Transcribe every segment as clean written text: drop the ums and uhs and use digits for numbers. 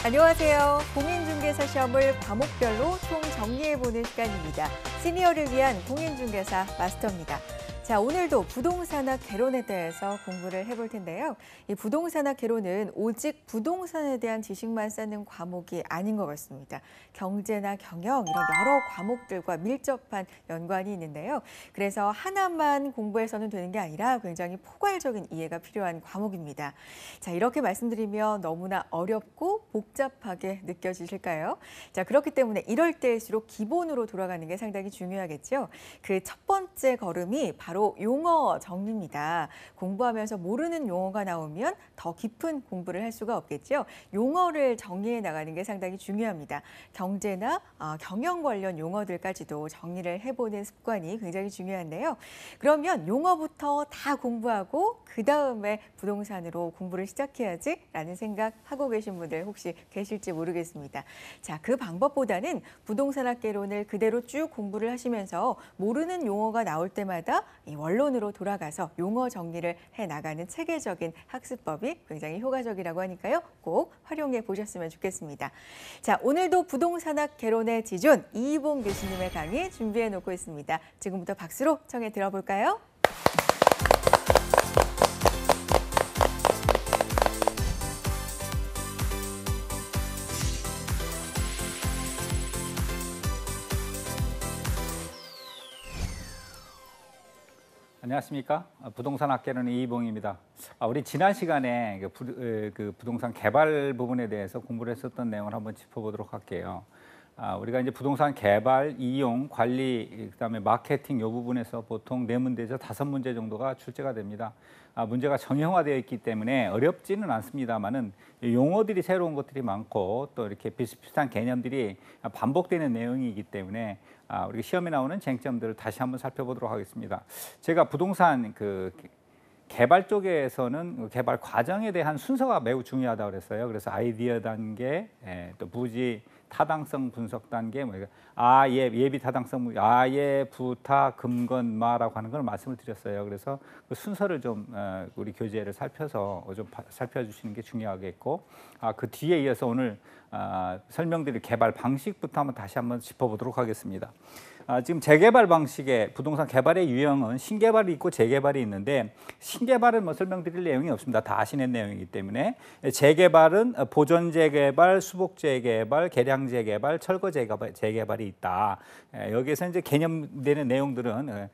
안녕하세요. 공인중개사 시험을 과목별로 총 정리해보는 시간입니다. 시니어를 위한 공인중개사 마스터입니다. 자, 오늘도 부동산학 개론에 대해서 공부를 해볼 텐데요. 이 부동산학 개론은 오직 부동산에 대한 지식만 쌓는 과목이 아닌 것 같습니다. 경제나 경영 이런 여러 과목들과 밀접한 연관이 있는데요. 그래서 하나만 공부해서는 되는 게 아니라 굉장히 포괄적인 이해가 필요한 과목입니다. 자, 이렇게 말씀드리면 너무나 어렵고 복잡하게 느껴지실까요? 자, 그렇기 때문에 이럴 때일수록 기본으로 돌아가는 게 상당히 중요하겠죠. 그 첫 번째 걸음이 바로 용어 정리입니다. 공부하면서 모르는 용어가 나오면 더 깊은 공부를 할 수가 없겠죠. 용어를 정리해 나가는 게 상당히 중요합니다. 경제나 경영 관련 용어들까지도 정리를 해보는 습관이 굉장히 중요한데요. 그러면 용어부터 다 공부하고 그 다음에 부동산으로 공부를 시작해야지라는 생각하고 계신 분들 혹시 계실지 모르겠습니다. 자, 그 방법보다는 부동산학 개론을 그대로 쭉 공부를 하시면서 모르는 용어가 나올 때마다 이 원론으로 돌아가서 용어 정리를 해나가는 체계적인 학습법이 굉장히 효과적이라고 하니까요. 꼭 활용해 보셨으면 좋겠습니다. 자, 오늘도 부동산학 개론의 지존 이희봉 교수님의 강의 준비해 놓고 있습니다. 지금부터 박수로 청해 들어볼까요? 안녕하십니까. 부동산 학개론 이희봉입니다. 우리 지난 시간에 부동산 개발 부분에 대해서 공부를 했었던 내용을 한번 짚어보도록 할게요. 우리가 이제 부동산 개발, 이용, 관리, 그다음에 마케팅 이 부분에서 보통 4문제에서 5문제 정도가 출제가 됩니다. 문제가 정형화되어 있기 때문에 어렵지는 않습니다만은 용어들이 새로운 것들이 많고 또 이렇게 비슷비슷한 개념들이 반복되는 내용이기 때문에 우리가 시험에 나오는 쟁점들을 다시 한번 살펴보도록 하겠습니다. 제가 부동산 개발 쪽에서는 개발 과정에 대한 순서가 매우 중요하다고 그랬어요. 그래서 아이디어 단계, 또 부지 타당성 분석 단계, 예비 타당성, 예, 부타, 금건, 마라고 하는 걸 말씀을 드렸어요. 그래서 그 순서를 좀 우리 교재를 살펴서 좀 살펴주시는 게 중요하겠고, 그 뒤에 이어서 오늘 설명드릴 개발 방식부터 다시 한번 짚어보도록 하겠습니다. 지금 재개발 방식의 부동산 개발의 유형은 신개발이 있고 재개발이 있는데, 신개발은 설명드릴 내용이 없습니다. 다 아시는 내용이기 때문에. 재개발은 보존 재개발, 수복 재개발, 개량 재개발, 철거 재개발이 있다. 여기에서 이제 개념되는 내용들은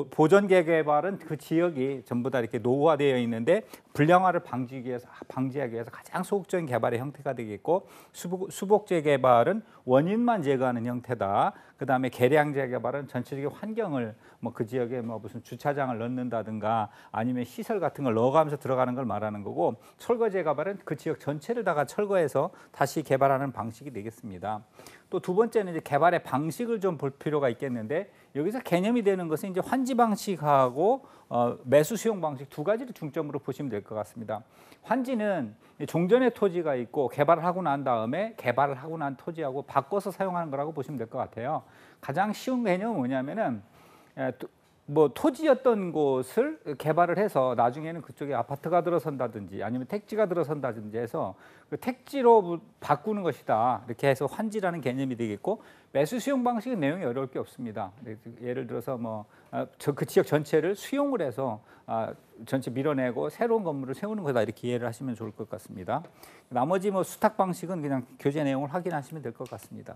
보존 재개발은 그 지역이 전부 다 이렇게 노후화되어 있는데 불량화를 방지하기 위해서 가장 소극적인 개발의 형태가 되겠고, 수복 재개발은 원인만 제거하는 형태다. 그다음에 개량 재개발은 전체적인 환경을 그 지역에 무슨 주차장을 넣는다든가 아니면 시설 같은 걸 넣어가면서 들어가는 걸 말하는 거고, 철거 재개발은 그 지역 전체를 다가 철거해서 다시 개발하는 방식이 되겠습니다. 또 두 번째는 이제 개발의 방식을 좀 볼 필요가 있겠는데, 여기서 개념이 되는 것은 이제 환지 방식하고 매수 수용 방식 두 가지를 중점으로 보시면 될 것 같습니다. 환지는 종전의 토지가 있고 개발을 하고 난 다음에 개발을 하고 난 토지하고 바꿔서 사용하는 거라고 보시면 될 것 같아요. 가장 쉬운 개념은 뭐냐면은 토지였던 곳을 개발을 해서 나중에는 그쪽에 아파트가 들어선다든지 아니면 택지가 들어선다든지 해서 그 택지로 바꾸는 것이다. 이렇게 해서 환지라는 개념이 되겠고, 매수 수용 방식은 내용이 어려울 게 없습니다. 예를 들어서 그 지역 전체를 수용을 해서 전체 밀어내고 새로운 건물을 세우는 거다, 이렇게 이해를 하시면 좋을 것 같습니다. 나머지 수탁 방식은 그냥 교재 내용을 확인하시면 될 것 같습니다.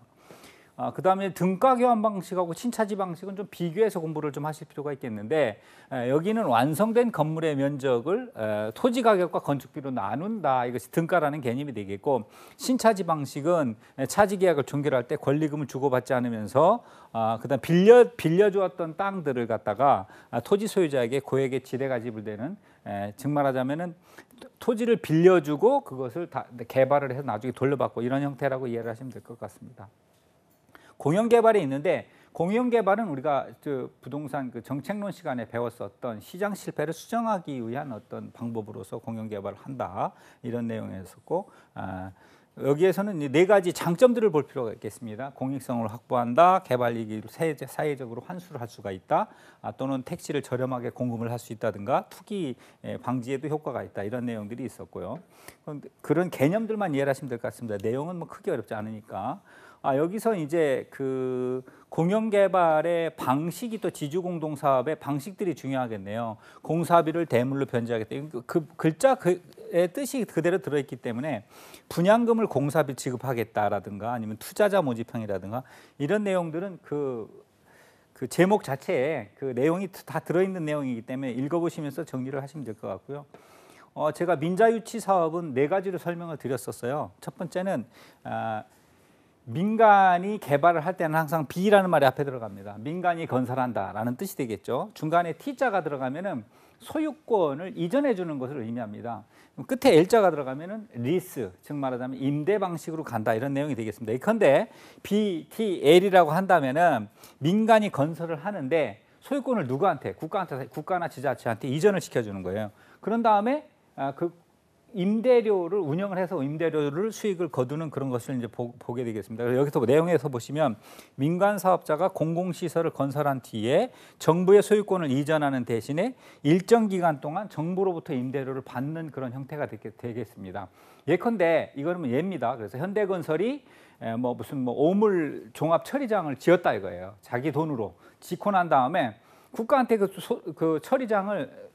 그다음에 등가 교환 방식하고 친차지 방식은 좀 비교해서 공부를 좀 하실 필요가 있겠는데, 여기는 완성된 건물의 면적을 토지 가격과 건축비로 나눈다, 이것이 등가라는 개념이 되겠고, 신차지 방식은 차지 계약을 종결할 때 권리금을 주고받지 않으면서 그다음 빌려주었던 땅들을 갖다가 토지 소유자에게 고액의 지대가 지불되는, 즉 말하자면은 토지를 빌려주고 그것을 다 개발을 해서 나중에 돌려받고 이런 형태라고 이해를 하시면 될 것 같습니다. 공영개발이 있는데, 공영개발은 우리가 부동산 정책론 시간에 배웠었던 시장 실패를 수정하기 위한 어떤 방법으로서 공영개발을 한다, 이런 내용이었었고, 여기에서는 이 네 가지 장점들을 볼 필요가 있겠습니다. 공익성을 확보한다, 개발 이익을 사회적으로 환수를 할 수가 있다, 또는 택시를 저렴하게 공급을 할 수 있다든가 투기 방지에도 효과가 있다, 이런 내용들이 있었고요. 그런 개념들만 이해를 하시면 될 것 같습니다. 내용은 뭐 크게 어렵지 않으니까. 여기서 이제 그 공영개발의 방식이 또 지주공동사업의 방식들이 중요하겠네요. 공사비를 대물로 변제하겠다. 그 글자의 뜻이 그대로 들어있기 때문에 분양금을 공사비 지급하겠다라든가 아니면 투자자 모집형이라든가 이런 내용들은 그 제목 자체에 그 내용이 다 들어있는 내용이기 때문에 읽어보시면서 정리를 하시면 될 것 같고요. 제가 민자유치 사업은 네 가지로 설명을 드렸었어요. 첫 번째는 민간이 개발을 할 때는 항상 B라는 말이 앞에 들어갑니다. 민간이 건설한다라는 뜻이 되겠죠. 중간에 T자가 들어가면은 소유권을 이전해 주는 것을 의미합니다. 끝에 L자가 들어가면은 리스, 즉 말하자면 임대 방식으로 간다, 이런 내용이 되겠습니다. 예컨대 B, T, L이라고 한다면은 민간이 건설을 하는데 소유권을 누구한테? 국가나 지자체한테 이전을 시켜주는 거예요. 그런 다음에 그 임대료를 운영을 해서 임대료를 수익을 거두는 그런 것을 이제 보게 되겠습니다. 그래서 여기서 내용에서 보시면 민간 사업자가 공공시설을 건설한 뒤에 정부의 소유권을 이전하는 대신에 일정 기간 동안 정부로부터 임대료를 받는 그런 형태가 되겠습니다. 예컨대 이거는 예입니다. 그래서 현대건설이 무슨 오물 종합 처리장을 지었다 이거예요. 자기 돈으로 짓고 난 다음에 국가한테 그 처리장을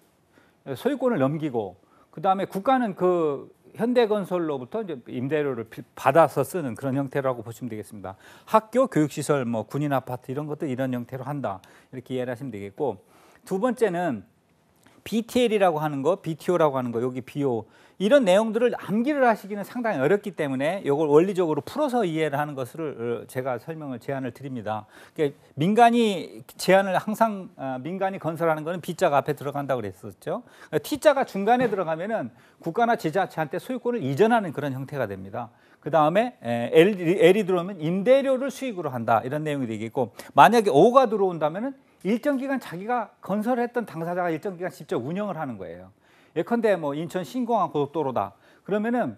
소유권을 넘기고, 그 다음에 국가는 그 현대건설로부터 이제 임대료를 받아서 쓰는 그런 형태라고 보시면 되겠습니다. 학교, 교육시설, 군인 아파트 이런 것도 이런 형태로 한다, 이렇게 이해를 하시면 되겠고, 두 번째는 BTL이라고 하는 거, BTO라고 하는 거, 여기 BO, 이런 내용들을 암기를 하시기는 상당히 어렵기 때문에 이걸 원리적으로 풀어서 이해를 하는 것을 제가 제안을 드립니다. 그러니까 민간이 항상 민간이 건설하는 거는 B자가 앞에 들어간다고 그랬었죠. T자가 중간에 들어가면은 국가나 지자체한테 소유권을 이전하는 그런 형태가 됩니다. 그 다음에 L이 들어오면 임대료를 수익으로 한다, 이런 내용이 되겠고, 만약에 O가 들어온다면은 일정 기간 자기가 건설했던 당사자가 일정 기간 직접 운영을 하는 거예요. 예컨대 인천 신공항 고속도로다. 그러면은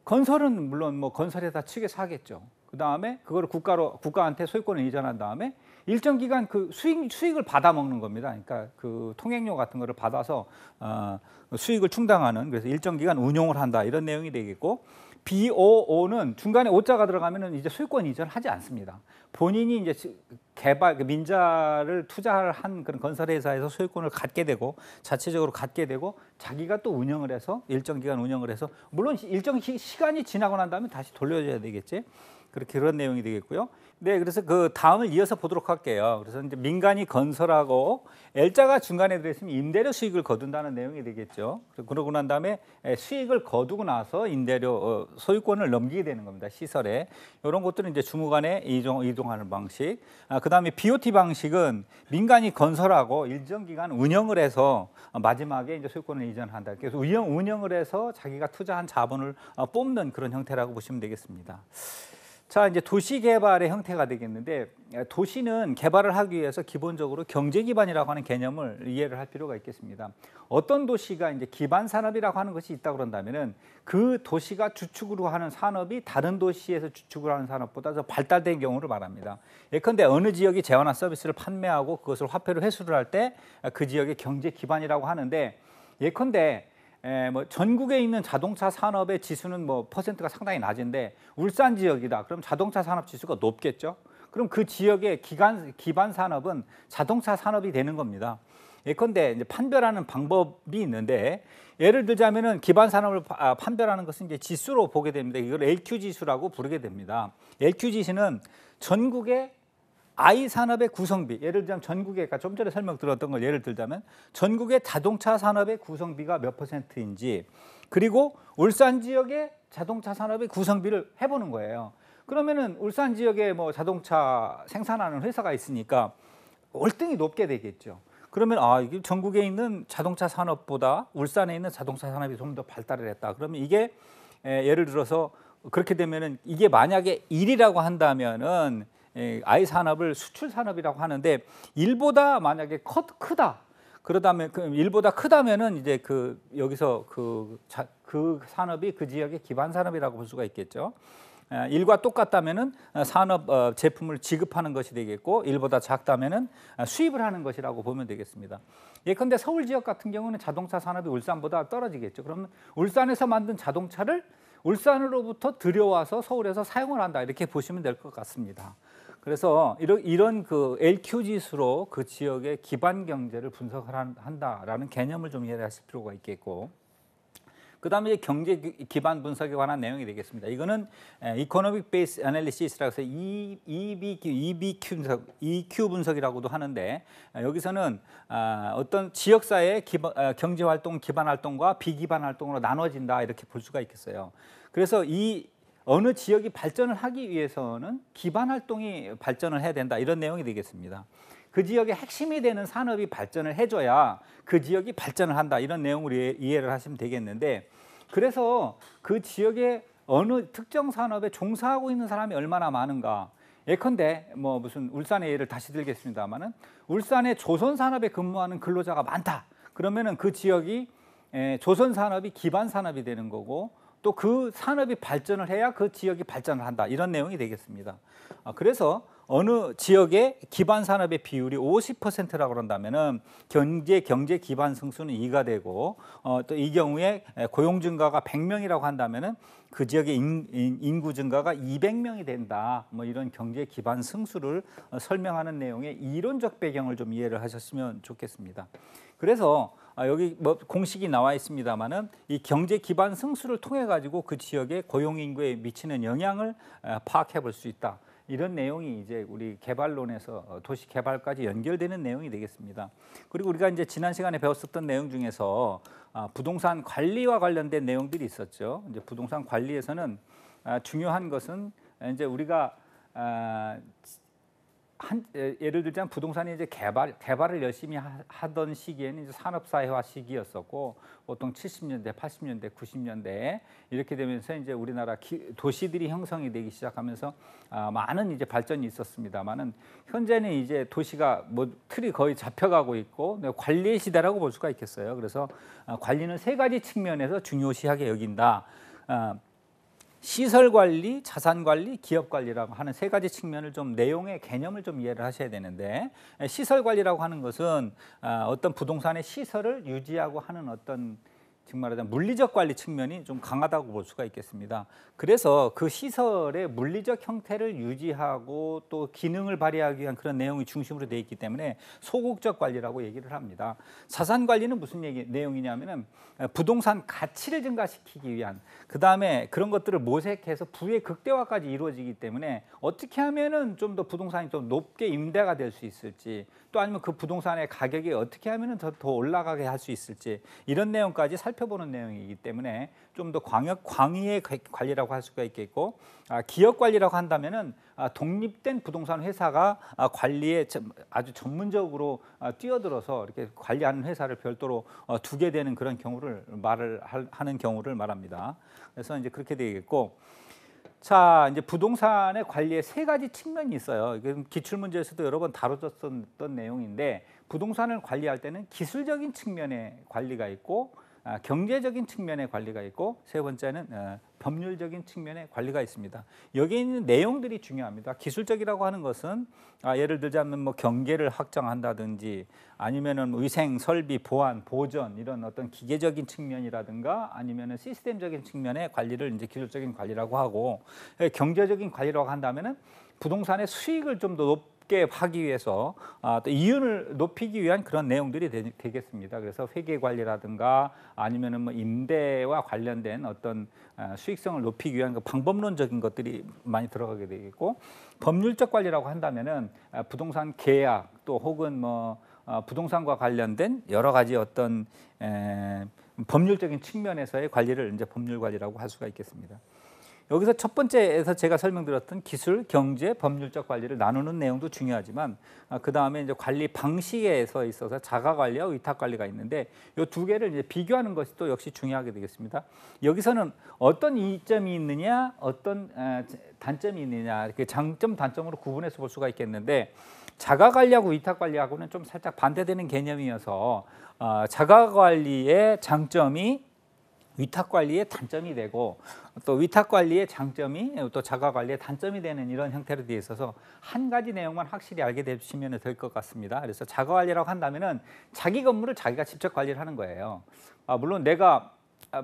건설은 물론 건설회사 측에서 하겠죠. 그 다음에 그거를 국가한테 소유권을 이전한 다음에 일정 기간 그 수익을 받아 먹는 겁니다. 그러니까 그 통행료 같은 거를 받아서 수익을 충당하는, 그래서 일정 기간 운용을 한다, 이런 내용이 되겠고, BOO는 중간에 오자가 들어가면은 이제 소유권 이전을 하지 않습니다. 본인이 이제 개발, 민자를 투자를 한 그런 건설회사에서 소유권을 갖게 되고, 자체적으로 갖게 되고, 자기가 또 운영을 해서 일정 기간 운영을 해서, 물론 일정 시간이 지나고 난 다음에 다시 돌려줘야 되겠지. 그런 내용이 되겠고요. 네, 그래서 그 다음을 이어서 보도록 할게요. 그래서 이제 민간이 건설하고 L자가 중간에 들어있으면 임대료 수익을 거둔다는 내용이 되겠죠. 그러고 난 다음에 수익을 거두고 나서 임대료 소유권을 넘기게 되는 겁니다. 시설에. 이런 것들은 이제 주무관에 이동하는 방식. 그 다음에 BOT 방식은 민간이 건설하고 일정 기간 운영을 해서 마지막에 이제 소유권을 이전한다. 그래서 운영을 해서 자기가 투자한 자본을 뽑는 그런 형태라고 보시면 되겠습니다. 자, 이제 도시 개발의 형태가 되겠는데, 도시는 개발을 하기 위해서 기본적으로 경제 기반이라고 하는 개념을 이해를 할 필요가 있겠습니다. 어떤 도시가 이제 기반 산업이라고 하는 것이 있다 그런다면은 그 도시가 주축으로 하는 산업이 다른 도시에서 주축으로 하는 산업보다 더 발달된 경우를 말합니다. 예컨대 어느 지역이 재화나 서비스를 판매하고 그것을 화폐로 회수를 할 때 그 지역의 경제 기반이라고 하는데, 예컨대 전국에 있는 자동차 산업의 지수는 퍼센트가 상당히 낮은데 울산 지역이다. 그럼 자동차 산업 지수가 높겠죠. 그럼 그 지역의 기반 산업은 자동차 산업이 되는 겁니다. 예컨대 이제 판별하는 방법이 있는데, 예를 들자면은 기반 산업을 판별하는 것은 이제 지수로 보게 됩니다. 이걸 LQ 지수라고 부르게 됩니다. LQ 지수는 전국의 I 산업의 구성비, 예를 들자면 전국의, 좀 전에 설명드렸던 걸 예를 들자면 전국의 자동차 산업의 구성비가 몇 %인지, 그리고 울산 지역의 자동차 산업의 구성비를 해보는 거예요. 그러면은 울산 지역에 자동차 생산하는 회사가 있으니까 월등히 높게 되겠죠. 그러면 이게 전국에 있는 자동차 산업보다 울산에 있는 자동차 산업이 좀 더 발달을 했다. 그러면 이게 예를 들어서 그렇게 되면은 이게 만약에 1이라고 한다면은 I 산업을 수출 산업이라고 하는데, 일보다 만약에 크다. 그러다면 일보다 크다면은 이제 여기서 그 산업이 그 지역의 기반 산업이라고 볼 수가 있겠죠. 일과 똑같다면은 산업 제품을 지급하는 것이 되겠고, 일보다 작다면은 수입을 하는 것이라고 보면 되겠습니다. 예컨대 서울 지역 같은 경우는 자동차 산업이 울산보다 떨어지겠죠. 그러면 울산에서 만든 자동차를 울산으로부터 들여와서 서울에서 사용을 한다, 이렇게 보시면 될 것 같습니다. 그래서 이런 그 LQ 지수로 그 지역의 기반 경제를 분석을 한다라는 개념을 좀 이해하실 필요가 있겠고, 그다음에 경제 기반 분석에 관한 내용이 되겠습니다. 이거는 Economic Base Analysis라고 해서 EQ 분석이라고도 하는데, 여기서는 어떤 지역사회의 경제 활동, 기반 활동과 비기반 활동으로 나눠진다, 이렇게 볼 수가 있겠어요. 그래서 이 어느 지역이 발전을 하기 위해서는 기반 활동이 발전을 해야 된다, 이런 내용이 되겠습니다. 그 지역의 핵심이 되는 산업이 발전을 해줘야 그 지역이 발전을 한다, 이런 내용으로 이해를 하시면 되겠는데, 그래서 그 지역의 어느 특정 산업에 종사하고 있는 사람이 얼마나 많은가. 예컨대 뭐 무슨 울산의 예를 다시 들겠습니다만은, 울산의 조선 산업에 근무하는 근로자가 많다. 그러면은 그 지역이 조선 산업이 기반 산업이 되는 거고, 또 그 산업이 발전을 해야 그 지역이 발전을 한다, 이런 내용이 되겠습니다. 그래서 어느 지역의 기반 산업의 비율이 50%라고 그런다면은 경제 기반 승수는 2가 되고, 또 이 경우에 고용 증가가 100명이라고 한다면은 그 지역의 인구 증가가 200명이 된다. 뭐 이런 경제 기반 승수를 설명하는 내용의 이론적 배경을 좀 이해를 하셨으면 좋겠습니다. 그래서 여기 뭐 공식이 나와 있습니다만은, 이 경제 기반 승수를 통해 가지고 그 지역의 고용 인구에 미치는 영향을 파악해 볼 수 있다. 이런 내용이 이제 우리 개발론에서 도시 개발까지 연결되는 내용이 되겠습니다. 그리고 우리가 이제 지난 시간에 배웠었던 내용 중에서 부동산 관리와 관련된 내용들이 있었죠. 이제 부동산 관리에서는 중요한 것은 이제 우리가 예를 들자면 부동산이 이제 개발을 열심히 하던 시기에는 이제 산업사회화 시기였었고, 보통 70년대, 80년대, 90년대 이렇게 되면서 이제 우리나라 도시들이 형성이 되기 시작하면서 많은 이제 발전이 있었습니다만은, 현재는 이제 도시가 뭐 틀이 거의 잡혀가고 있고 관리의 시대라고 볼 수가 있겠어요. 그래서 관리는 세 가지 측면에서 중요시하게 여긴다. 시설 관리, 자산 관리, 기업 관리라고 하는 세 가지 측면을 좀, 내용의 개념을 좀 이해를 하셔야 되는데, 시설 관리라고 하는 것은 어떤 부동산의 시설을 유지하고 하는 어떤, 지금 말하자면 물리적 관리 측면이 좀 강하다고 볼 수가 있겠습니다. 그래서 그 시설의 물리적 형태를 유지하고 또 기능을 발휘하기 위한 그런 내용이 중심으로 되어 있기 때문에 소극적 관리라고 얘기를 합니다. 자산 관리는 무슨 내용이냐면은 부동산 가치를 증가시키기 위한, 그다음에 그런 것들을 모색해서 부의 극대화까지 이루어지기 때문에 어떻게 하면은 좀 더 부동산이 좀 높게 임대가 될 수 있을지, 또 아니면 그 부동산의 가격이 어떻게 하면은 더 올라가게 할 수 있을지, 이런 내용까지 살펴보는 내용이기 때문에 좀 더 광의의 관리라고 할 수가 있겠고, 기업 관리라고 한다면은 독립된 부동산 회사가 관리에 아주 전문적으로 뛰어들어서 이렇게 관리하는 회사를 별도로 두게 되는 그런 경우를 하는 경우를 말합니다. 그래서 이제 그렇게 되겠고, 자, 이제 부동산의 관리에 세 가지 측면이 있어요. 이게 기출 문제에서도 여러 번 다뤄졌던 내용인데, 부동산을 관리할 때는 기술적인 측면의 관리가 있고, 경제적인 측면의 관리가 있고, 세 번째는 법률적인 측면의 관리가 있습니다. 여기에 있는 내용들이 중요합니다. 기술적이라고 하는 것은 예를 들자면 뭐 경계를 확정한다든지, 아니면은 위생, 설비, 보안, 보전, 이런 어떤 기계적인 측면이라든가, 아니면은 시스템적인 측면의 관리를 이제 기술적인 관리라고 하고, 경제적인 관리라고 한다면은 부동산의 수익을 좀 더 높게 하기 위해서 또 이윤을 높이기 위한 그런 내용들이 되겠습니다. 그래서 회계 관리라든가, 아니면은 뭐 임대와 관련된 어떤 수익성을 높이기 위한 그 방법론적인 것들이 많이 들어가게 되겠고, 법률적 관리라고 한다면은 부동산 계약, 또 혹은 뭐 부동산과 관련된 여러 가지 어떤 법률적인 측면에서의 관리를 이제 법률 관리라고 할 수가 있겠습니다. 여기서 첫 번째에서 제가 설명드렸던 기술, 경제, 법률적 관리를 나누는 내용도 중요하지만, 그 다음에 이제 관리 방식에서 있어서 자가 관리와 위탁 관리가 있는데, 이 두 개를 이제 비교하는 것이 또 역시 중요하게 되겠습니다. 여기서는 어떤 이점이 있느냐, 어떤 단점이 있느냐, 이렇게 장점, 단점으로 구분해서 볼 수가 있겠는데, 자가 관리하고 위탁 관리하고는 좀 살짝 반대되는 개념이어서 자가 관리의 장점이 위탁 관리의 단점이 되고 또 위탁 관리의 장점이 또 자가 관리의 단점이 되는 이런 형태로 되어 있어서 한 가지 내용만 확실히 알게 되시면 될 것 같습니다. 그래서 자가 관리라고 한다면은 자기 건물을 자기가 직접 관리를 하는 거예요. 물론 내가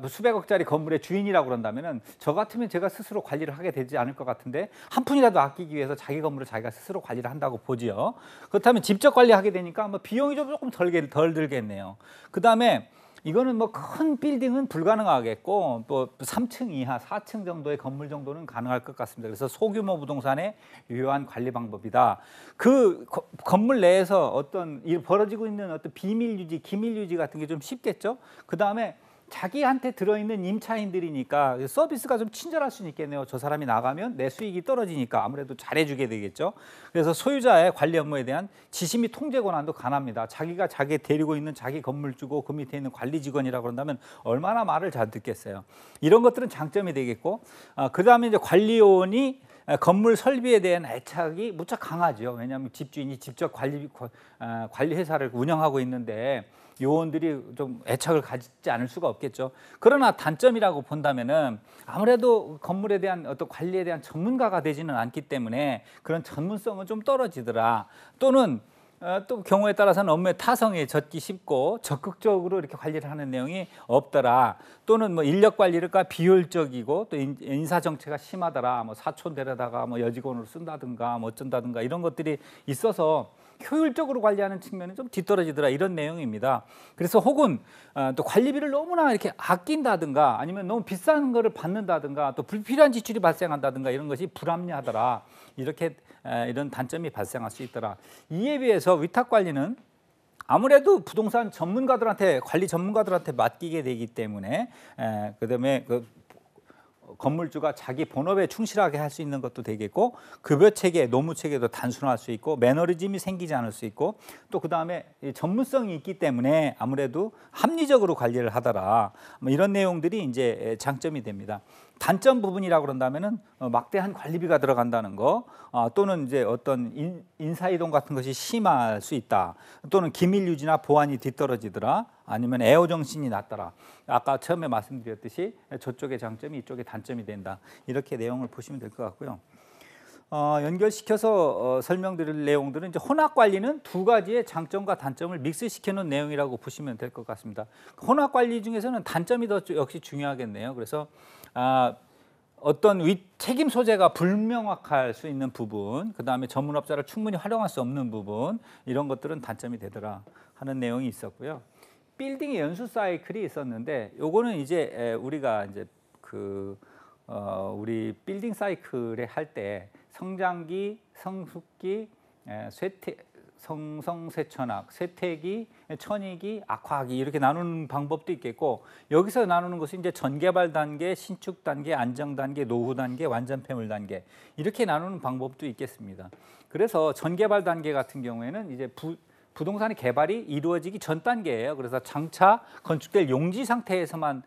수백억짜리 건물의 주인이라고 그런다면은 저 같으면 제가 스스로 관리를 하게 되지 않을 것 같은데 한 푼이라도 아끼기 위해서 자기 건물을 자기가 스스로 관리를 한다고 보지요. 그렇다면 직접 관리하게 되니까 비용이 좀 조금 덜 들겠네요. 그다음에 이거는 큰 빌딩은 불가능하겠고 또 3층 이하, 4층 정도의 건물 정도는 가능할 것 같습니다. 그래서 소규모 부동산의 유효한 관리 방법이다. 그 건물 내에서 어떤 벌어지고 있는 어떤 비밀 유지, 기밀 유지 같은 게 좀 쉽겠죠. 그다음에 자기한테 들어있는 임차인들이니까 서비스가 좀 친절할 수 있겠네요. 저 사람이 나가면 내 수익이 떨어지니까 아무래도 잘해주게 되겠죠. 그래서 소유자의 관리 업무에 대한 지시 및 통제 권한도 강합니다. 자기가 자기 데리고 있는 자기 건물주고 그 밑에 있는 관리 직원이라고 그런다면 얼마나 말을 잘 듣겠어요. 이런 것들은 장점이 되겠고 그다음에 이제 관리요원이 건물 설비에 대한 애착이 무척 강하죠. 왜냐하면 집주인이 직접 관리 회사를 운영하고 있는데 요원들이 좀 애착을 가지지 않을 수가 없겠죠. 그러나 단점이라고 본다면은 아무래도 건물에 대한 어떤 관리에 대한 전문가가 되지는 않기 때문에 그런 전문성은 좀 떨어지더라. 또는 또 경우에 따라서는 업무의 타성에 젖기 쉽고 적극적으로 이렇게 관리를 하는 내용이 없더라. 또는 인력 관리가 비효율적이고 또 인사 정체가 심하더라. 사촌 데려다가 여직원으로 쓴다든가 어쩐다든가 이런 것들이 있어서 효율적으로 관리하는 측면은 좀 뒤떨어지더라 이런 내용입니다. 그래서 혹은 또 관리비를 너무나 이렇게 아낀다든가 아니면 너무 비싼 거를 받는다든가 또 불필요한 지출이 발생한다든가 이런 것이 불합리하더라. 이렇게 이런 단점이 발생할 수 있더라. 이에 비해서 위탁 관리는 아무래도 부동산 전문가들한테 관리 전문가들한테 맡기게 되기 때문에 그다음에 건물주가 자기 본업에 충실하게 할 수 있는 것도 되겠고 급여 체계, 노무 체계도 단순화할 수 있고 매너리즘이 생기지 않을 수 있고 또 그다음에 전문성이 있기 때문에 아무래도 합리적으로 관리를 하더라. 이런 내용들이 이제 장점이 됩니다. 단점 부분이라고 그런다면은 막대한 관리비가 들어간다는 거 또는 이제 어떤 인사 이동 같은 것이 심할 수 있다. 또는 기밀 유지나 보안이 뒤떨어지더라. 아니면 애호 정신이 낮더라. 아까 처음에 말씀드렸듯이 저쪽의 장점이 이쪽의 단점이 된다. 이렇게 내용을 보시면 될 것 같고요. 연결시켜서 설명드릴 내용들은 이제 혼합 관리는 두 가지의 장점과 단점을 믹스시켜 놓은 내용이라고 보시면 될 것 같습니다. 혼합 관리 중에서는 단점이 더 역시 중요하겠네요. 그래서 어떤 책임 소재가 불명확할 수 있는 부분, 그 다음에 전문업자를 충분히 활용할 수 없는 부분, 이런 것들은 단점이 되더라 하는 내용이 있었고요. 빌딩의 연수 사이클이 있었는데, 요거는 이제 우리가 이제 우리 빌딩 사이클에 할 때 성장기, 성숙기, 성성쇠천학, 쇠퇴기, 천이기, 악화기 이렇게 나누는 방법도 있겠고 여기서 나누는 것은 이제 전개발 단계, 신축 단계, 안정 단계, 노후 단계, 완전 폐물 단계 이렇게 나누는 방법도 있겠습니다. 그래서 전개발 단계 같은 경우에는 이제 부동산의 개발이 이루어지기 전 단계예요. 그래서 장차 건축될 용지 상태에서만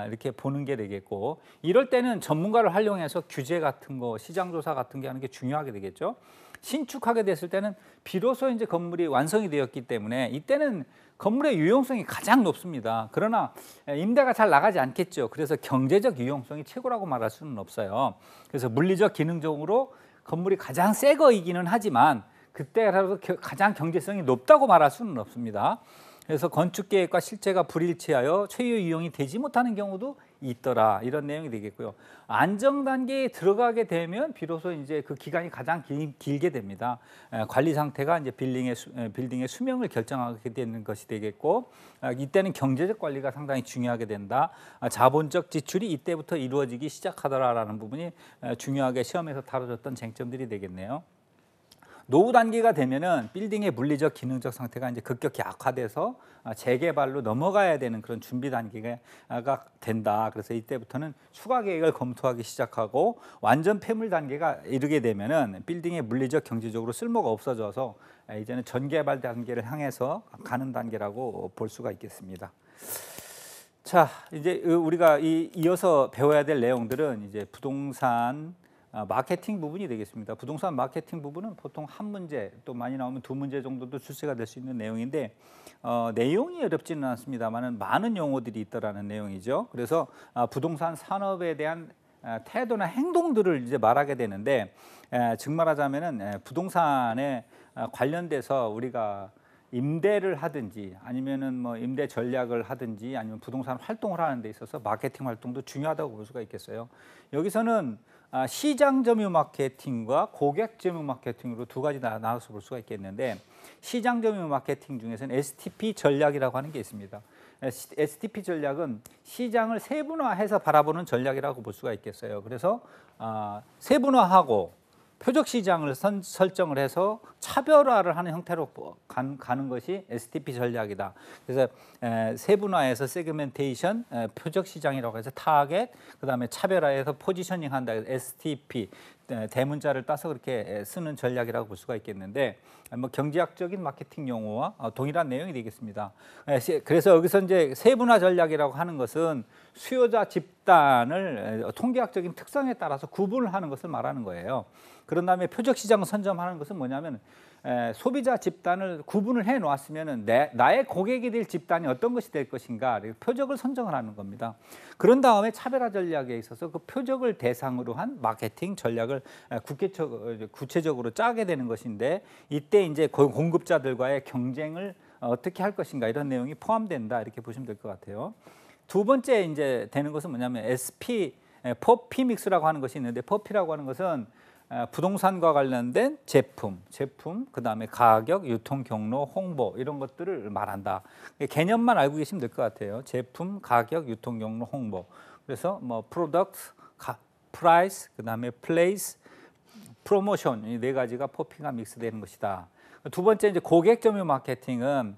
이렇게 보는 게 되겠고 이럴 때는 전문가를 활용해서 규제 같은 거, 시장 조사 같은 게 하는 게 중요하게 되겠죠. 신축하게 됐을 때는 비로소 이제 건물이 완성이 되었기 때문에 이때는 건물의 유용성이 가장 높습니다. 그러나 임대가 잘 나가지 않겠죠. 그래서 경제적 유용성이 최고라고 말할 수는 없어요. 그래서 물리적, 기능적으로 건물이 가장 새 거이기는 하지만 그때라도 가장 경제성이 높다고 말할 수는 없습니다. 그래서 건축계획과 실제가 불일치하여 최유 이용이 되지 못하는 경우도 있더라 이런 내용이 되겠고요. 안정 단계에 들어가게 되면 비로소 이제 그 기간이 가장 길게 됩니다. 관리 상태가 이제 빌딩의 수명을 결정하게 되는 것이 되겠고 이때는 경제적 관리가 상당히 중요하게 된다. 자본적 지출이 이때부터 이루어지기 시작하더라라는 부분이 중요하게 시험에서 다뤄졌던 쟁점들이 되겠네요. 노후 단계가 되면은 빌딩의 물리적, 기능적 상태가 이제 급격히 악화돼서 재개발로 넘어가야 되는 그런 준비 단계가 된다. 그래서 이때부터는 추가 계획을 검토하기 시작하고 완전 폐물 단계가 이르게 되면은 빌딩의 물리적, 경제적으로 쓸모가 없어져서 이제는 전개발 단계를 향해서 가는 단계라고 볼 수가 있겠습니다. 자, 이제 우리가 이어서 배워야 될 내용들은 이제 부동산 마케팅 부분이 되겠습니다. 부동산 마케팅 부분은 보통 한 문제 또 많이 나오면 두 문제 정도도 출제가 될 수 있는 내용인데 내용이 어렵지는 않습니다만은 많은 용어들이 있다라는 내용이죠. 그래서 부동산 산업에 대한 태도나 행동들을 이제 말하게 되는데 즉 말하자면은 부동산에 관련돼서 우리가 임대를 하든지 아니면은 뭐 임대 전략을 하든지 아니면 부동산 활동을 하는 데 있어서 마케팅 활동도 중요하다고 볼 수가 있겠어요. 여기서는 시장 점유 마케팅과 고객 점유 마케팅으로 두 가지 나눠서 볼 수가 있겠는데 시장 점유 마케팅 중에서는 STP 전략이라고 하는 게 있습니다. STP 전략은 시장을 세분화해서 바라보는 전략이라고 볼 수가 있겠어요. 그래서 세분화하고 표적 시장을 설정을 해서 차별화를 하는 형태로 가는 것이 STP 전략이다. 그래서 세분화해서 세그멘테이션, 표적 시장이라고 해서 타겟, 그다음에 차별화해서 포지셔닝 한다. STP 대문자를 따서 그렇게 쓰는 전략이라고 볼 수가 있겠는데 뭐 경제학적인 마케팅 용어와 동일한 내용이 되겠습니다. 그래서 여기서 이제 세분화 전략이라고 하는 것은 수요자 집단을 통계학적인 특성에 따라서 구분을 하는 것을 말하는 거예요. 그런 다음에 표적 시장을 선점하는 것은 뭐냐면 소비자 집단을 구분을 해 놓았으면은 나의 고객이 될 집단이 어떤 것이 될 것인가 표적을 선정을 하는 겁니다. 그런 다음에 차별화 전략에 있어서 그 표적을 대상으로 한 마케팅 전략을 구체적으로 짜게 되는 것인데 이때 이제 공급자들과의 경쟁을 어떻게 할 것인가 이런 내용이 포함된다 이렇게 보시면 될 것 같아요. 두 번째 이제 되는 것은 뭐냐면 퍼피 믹스라고 하는 것이 있는데 퍼피라고 하는 것은 부동산과 관련된 제품, 그다음에 가격, 유통 경로, 홍보 이런 것들을 말한다. 개념만 알고 계시면 될 것 같아요. 제품, 가격, 유통 경로, 홍보. 그래서 뭐 프로덕트, 프라이스, 그다음에 플레이스, 프로모션 이 네 가지가 퍼피가 믹스되는 것이다. 두 번째 이제 고객 점유 마케팅은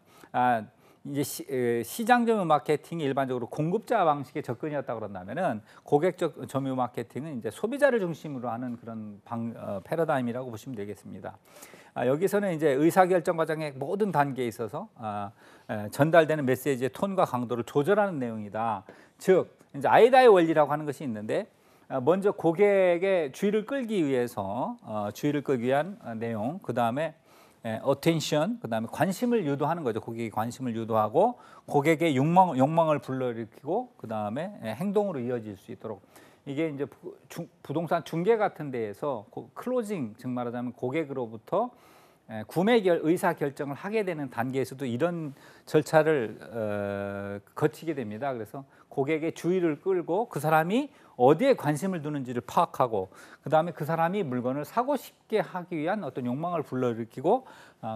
이제 시장 점유 마케팅이 일반적으로 공급자 방식의 접근이었다 그런다면은 고객적 점유 마케팅은 이제 소비자를 중심으로 하는 그런 패러다임이라고 보시면 되겠습니다. 여기서는 이제 의사결정 과정의 모든 단계에 있어서 전달되는 메시지의 톤과 강도를 조절하는 내용이다. 즉 이제 아이다의 원리라고 하는 것이 있는데 먼저 고객의 주의를 끌기 위해서 주의를 끌기 위한 내용, 그 다음에 attention, 그다음에 관심을 유도하는 거죠. 고객의 관심을 유도하고 고객의 욕망을 불러일으키고 그다음에 행동으로 이어질 수 있도록 이게 이제 부동산 중개 같은 데에서 클로징, 즉 말하자면 고객으로부터 구매 의사 결정을 하게 되는 단계에서도 이런 절차를 거치게 됩니다. 그래서 고객의 주의를 끌고 그 사람이 어디에 관심을 두는지를 파악하고 그다음에 그 사람이 물건을 사고 싶게 하기 위한 어떤 욕망을 불러일으키고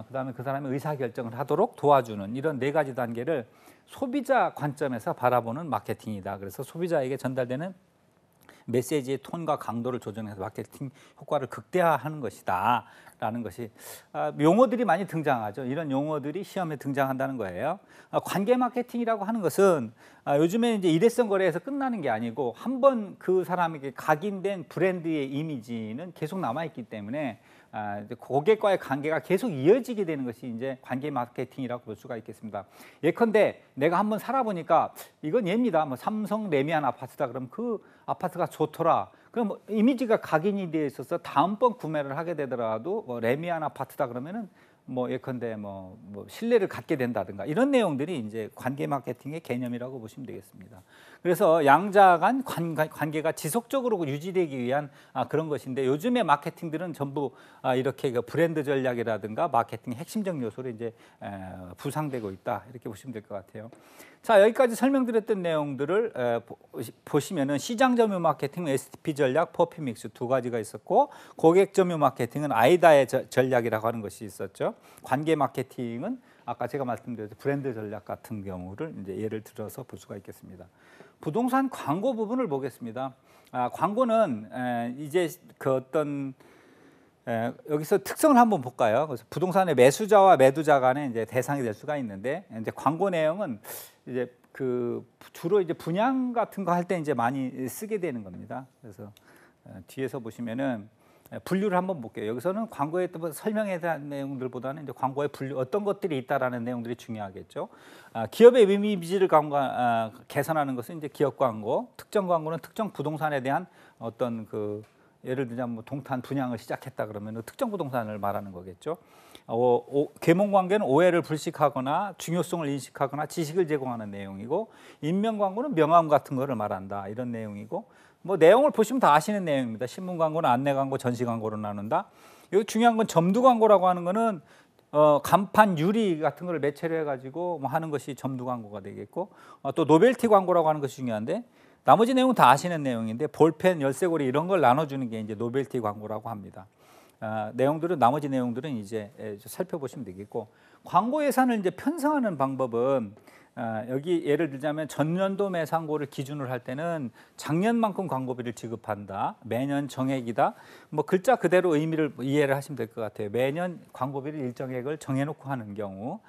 그다음에 그 사람의 의사결정을 하도록 도와주는 이런 네 가지 단계를 소비자 관점에서 바라보는 마케팅이다. 그래서 소비자에게 전달되는 메시지의 톤과 강도를 조정해서 마케팅 효과를 극대화하는 것이다 라는 것이 용어들이 많이 등장하죠. 이런 용어들이 시험에 등장한다는 거예요. 관계 마케팅이라고 하는 것은 요즘에 이제 일회성 거래에서 끝나는 게 아니고 한번 그 사람에게 각인된 브랜드의 이미지는 계속 남아있기 때문에 고객과의 관계가 계속 이어지게 되는 것이 이제 관계 마케팅이라고 볼 수가 있겠습니다. 예컨대 내가 한번 살아보니까 이건 얘입니다. 뭐 삼성 레미안 아파트다. 그럼 그 아파트가 좋더라. 그럼 뭐 이미지가 각인이 되어 있어서 다음번 구매를 하게 되더라도 뭐 레미안 아파트다 그러면은 뭐 예컨대 뭐 신뢰를 갖게 된다든가 이런 내용들이 이제 관계 마케팅의 개념이라고 보시면 되겠습니다. 그래서 양자 간 관계가 지속적으로 유지되기 위한 그런 것인데 요즘의 마케팅들은 전부 이렇게 그 브랜드 전략이라든가 마케팅의 핵심적 요소로 이제 부상되고 있다 이렇게 보시면 될 것 같아요. 자, 여기까지 설명드렸던 내용들을 보시면은 시장 점유 마케팅은 STP 전략, 퍼피 믹스 두 가지가 있었고 고객 점유 마케팅은 아이다의 전략이라고 하는 것이 있었죠. 관계 마케팅은 아까 제가 말씀드렸던 브랜드 전략 같은 경우를 이제 예를 들어서 볼 수가 있겠습니다. 부동산 광고 부분을 보겠습니다. 광고는 이제 그 어떤 여기서 특성을 한번 볼까요? 그래서 부동산의 매수자와 매도자 간의 이제 대상이 될 수가 있는데 이제 광고 내용은 이제 그 주로 이제 분양 같은 거 할 때 이제 많이 쓰게 되는 겁니다. 그래서 뒤에서 보시면은 분류를 한번 볼게요. 여기서는 광고에 또 설명에 대한 내용들보다는 이제 광고에 분류 어떤 것들이 있다라는 내용들이 중요하겠죠. 기업의 이미지를 개선하는 것은 이제 기업 광고, 특정 광고는 특정 부동산에 대한 어떤 그 예를 들자면 뭐 동탄 분양을 시작했다 그러면 특정 부동산을 말하는 거겠죠. 계몽관계는 오해를 불식하거나 중요성을 인식하거나 지식을 제공하는 내용이고, 인명광고는 명함 같은 거를 말한다, 이런 내용이고, 뭐 내용을 보시면 다 아시는 내용입니다. 신문광고는 안내광고, 전시광고로 나눈다. 여기 중요한 건 점두광고라고 하는 거는 간판 유리 같은 걸 매체로 해가지고 뭐 하는 것이 점두광고가 되겠고, 또 노벨티 광고라고 하는 것이 중요한데, 나머지 내용은 다 아시는 내용인데 볼펜, 열쇠고리 이런 걸 나눠주는 게 이제 노벨티 광고라고 합니다. 내용들은 나머지 내용들은 이제 살펴보시면 되겠고, 광고 예산을 이제 편성하는 방법은 여기 예를 들자면 전년도 매상고를 기준으로 할 때는 작년만큼 광고비를 지급한다, 매년 정액이다, 뭐 글자 그대로 의미를 이해를 하시면 될 것 같아요. 매년 광고비를 일정액을 정해놓고 하는 경우,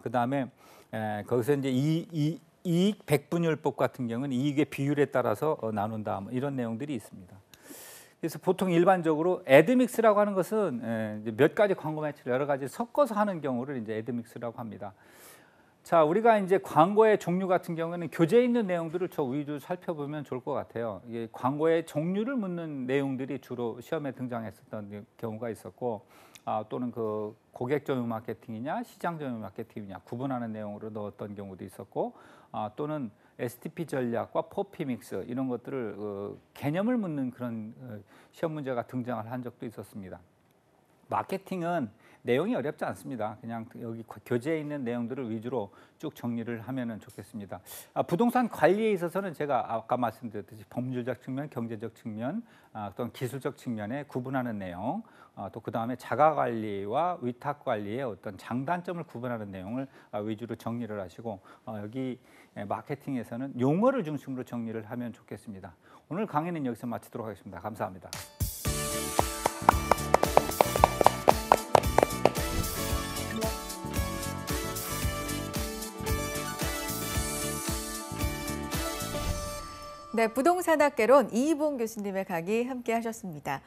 그 다음에 거기서 이제 이익 백분율법 같은 경우는 이익의 비율에 따라서 나눈다, 뭐 이런 내용들이 있습니다. 그래서 보통 일반적으로 애드믹스라고 하는 것은 몇 가지 광고 매체를 여러 가지 섞어서 하는 경우를 이제 애드믹스라고 합니다. 자, 우리가 이제 광고의 종류 같은 경우는 교재에 있는 내용들을 저 위주로 살펴보면 좋을 것 같아요. 이게 광고의 종류를 묻는 내용들이 주로 시험에 등장했었던 경우가 있었고, 또는 그 고객 점유 마케팅이냐 시장 점유 마케팅이냐 구분하는 내용으로 넣었던 경우도 있었고, 또는 STP 전략과 포피 믹스 이런 것들을 개념을 묻는 그런 시험 문제가 등장을 한 적도 있었습니다. 마케팅은 내용이 어렵지 않습니다. 그냥 여기 교재에 있는 내용들을 위주로 쭉 정리를 하면 좋겠습니다. 부동산 관리에 있어서는 제가 아까 말씀드렸듯이 법률적 측면, 경제적 측면, 또는 기술적 측면에 구분하는 내용, 또 그 다음에 자가 관리와 위탁 관리의 어떤 장단점을 구분하는 내용을 위주로 정리를 하시고, 여기 마케팅에서는 용어를 중심으로 정리를 하면 좋겠습니다. 오늘 강의는 여기서 마치도록 하겠습니다. 감사합니다. 네, 부동산학개론 이희봉 교수님의 강의 함께 하셨습니다.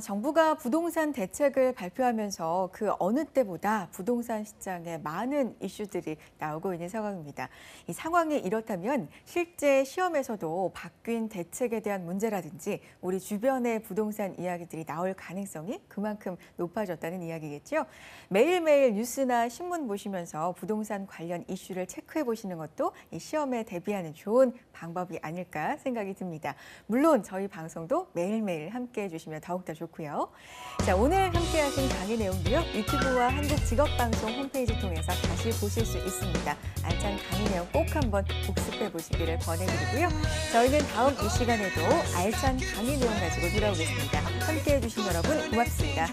정부가 부동산 대책을 발표하면서 그 어느 때보다 부동산 시장에 많은 이슈들이 나오고 있는 상황입니다. 이 상황이 이렇다면 실제 시험에서도 바뀐 대책에 대한 문제라든지 우리 주변의 부동산 이야기들이 나올 가능성이 그만큼 높아졌다는 이야기겠죠. 매일매일 뉴스나 신문 보시면서 부동산 관련 이슈를 체크해 보시는 것도 이 시험에 대비하는 좋은 방법이 아닐까 생각이 듭니다. 물론 저희 방송도 매일매일 함께해 주시면 더욱더 좋고요. 자, 오늘 함께하신 강의 내용도요, 유튜브와 한국직업방송 홈페이지 통해서 다시 보실 수 있습니다. 알찬 강의 내용 꼭 한번 복습해 보시기를 권해드리고요. 저희는 다음 이 시간에도 알찬 강의 내용 가지고 돌아오겠습니다. 함께해 주신 여러분 고맙습니다.